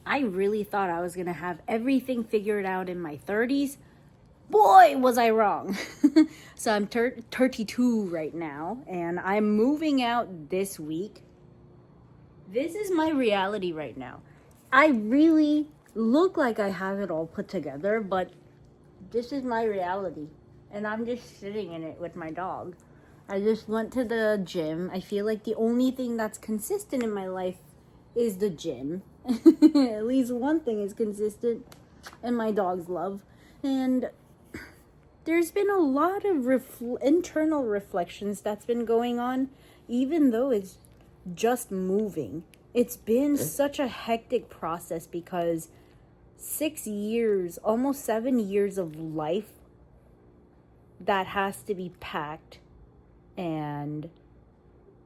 I really thought I was going to have everything figured out in my 30s. Boy, was I wrong. So I'm 32 right now, and I'm moving out this week. This is my reality right now. I really look like I have it all put together, but this is my reality. And I'm just sitting in it with my dog. I just went to the gym. I feel like the only thing that's consistent in my life is the gym. At least one thing is consistent, and my dog's love. And there's been a lot of internal reflections that's been going on, even though it's just moving. It's been such a hectic process because 6 years, almost 7 years of life that has to be packed and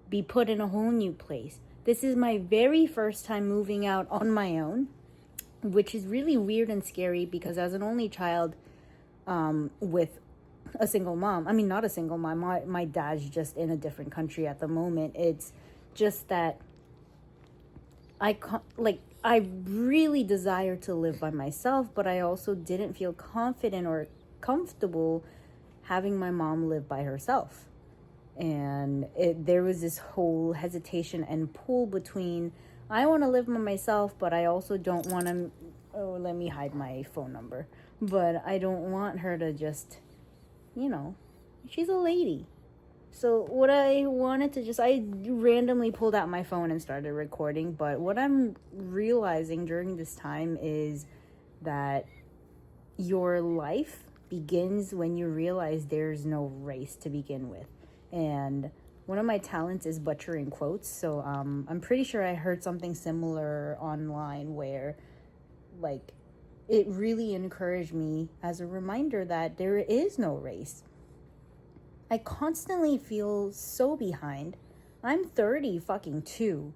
be put in a whole new place. This is my very first time moving out on my own, which is really weird and scary because as an only child, with a single mom, I mean, not a single mom, my dad's just in a different country at the moment. It's just that I really desire to live by myself, but I also didn't feel confident or comfortable having my mom live by herself. And there was this whole hesitation and pull between, I want to live by myself, but I also don't want to, let me hide my phone number. But I don't want her to just, she's a lady. So what I wanted to I randomly pulled out my phone and started recording. But what I'm realizing during this time is that your life begins when you realize there's no race to begin with. And one of my talents is butchering quotes. So I'm pretty sure I heard something similar online where, it really encouraged me as a reminder that there is no race. I constantly feel so behind. I'm 30 fucking 2.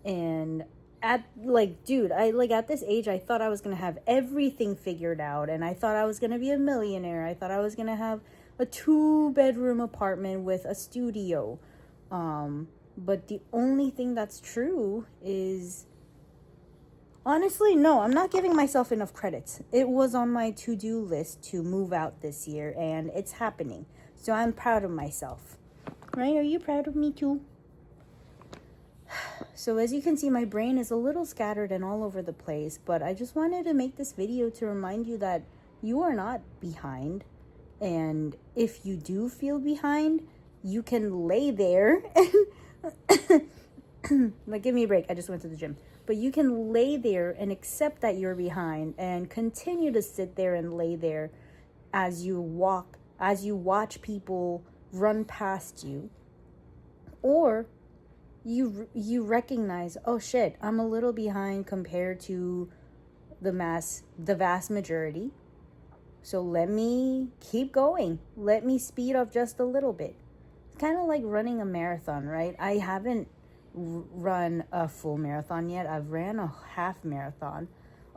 And at this age, I thought I was going to have everything figured out. And I thought I was going to be a millionaire. I thought I was going to have a 2-bedroom apartment with a studio. But the only thing that's true is, honestly, no, I'm not giving myself enough credits. It was on my to-do list to move out this year, and it's happening. So I'm proud of myself. Right? Are you proud of me too? So as you can see, my brain is a little scattered and all over the place, but I just wanted to make this video to remind you that you are not behind. And if you do feel behind, you can lay there and give me a break. I just went to the gym. But you can lay there and accept that you're behind and continue to sit there and lay there as you watch people run past you. Or you recognize, oh shit, I'm a little behind compared to the vast majority. So let me keep going. Let me speed up just a little bit. It's kind of like running a marathon, right? I haven't run a full marathon yet. I've ran a half marathon.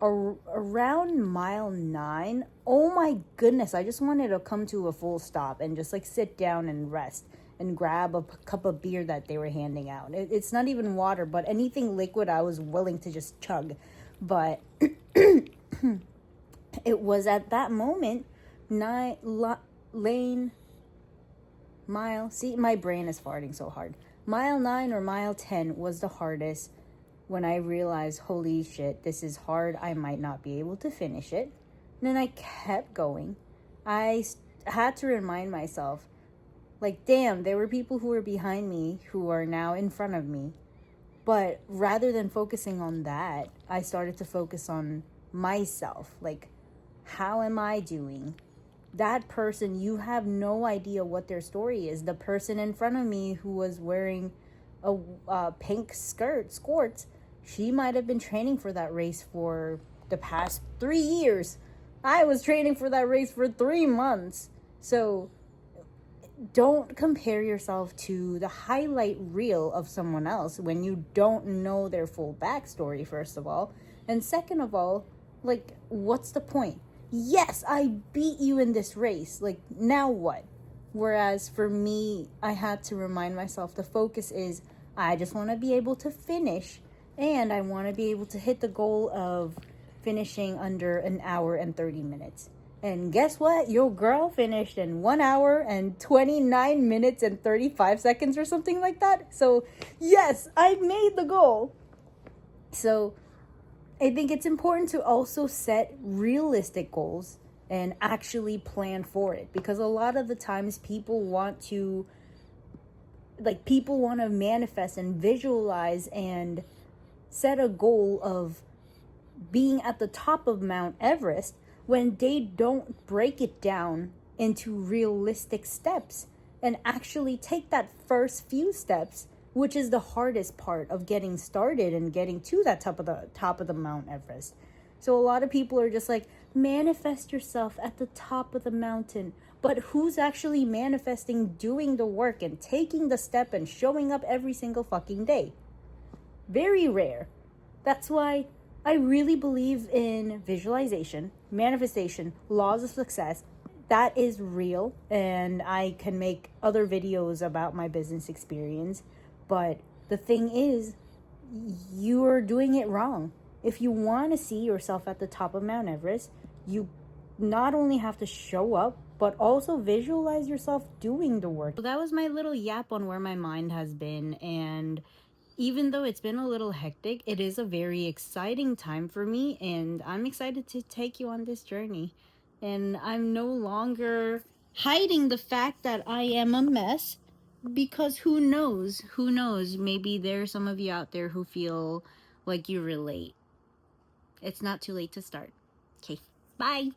Around mile 9, oh my goodness, I just wanted to come to a full stop and just sit down and rest and grab a cup of beer that they were handing out. It's not even water, but anything liquid I was willing to just chug. But it was at that moment, my brain is farting so hard. Mile 9 or mile 10 was the hardest when I realized, holy shit, this is hard. I might not be able to finish it. And then I kept going. I had to remind myself, damn, there were people who were behind me who are now in front of me. But rather than focusing on that, I started to focus on myself. How am I doing? That person, you have no idea what their story is. The person in front of me who was wearing a pink skirt, she might have been training for that race for the past 3 years. I was training for that race for 3 months. So don't compare yourself to the highlight reel of someone else when you don't know their full backstory, first of all. And second of all, what's the point? Yes, I beat you in this race. Now what? Whereas for me, I had to remind myself the focus is, I just want to be able to finish And I want to be able to hit the goal of finishing under an hour and 30 minutes. And guess what? Your girl finished in 1 hour and 29 minutes and 35 seconds or something like that. So, yes, I made the goal. So, I think it's important to also set realistic goals and actually plan for it, because a lot of the times people want to manifest and visualize and set a goal of being at the top of Mount Everest when they don't break it down into realistic steps and actually take that first few steps, which is the hardest part of getting started and getting to that top of the Mount Everest. So a lot of people are just like, manifest yourself at the top of the mountain. But who's actually manifesting doing the work and taking the step and showing up every single fucking day? Very rare. That's why I really believe in visualization, manifestation, laws of success. That is real, and I can make other videos about my business experience. But the thing is, you are doing it wrong. If you want to see yourself at the top of Mount Everest, you not only have to show up, but also visualize yourself doing the work. So that was my little yap on where my mind has been, and even though it's been a little hectic, it is a very exciting time for me, and I'm excited to take you on this journey. And I'm no longer hiding the fact that I am a mess, because who knows? Who knows? Maybe there's some of you out there who feel like you relate. It's not too late to start. Okay, bye.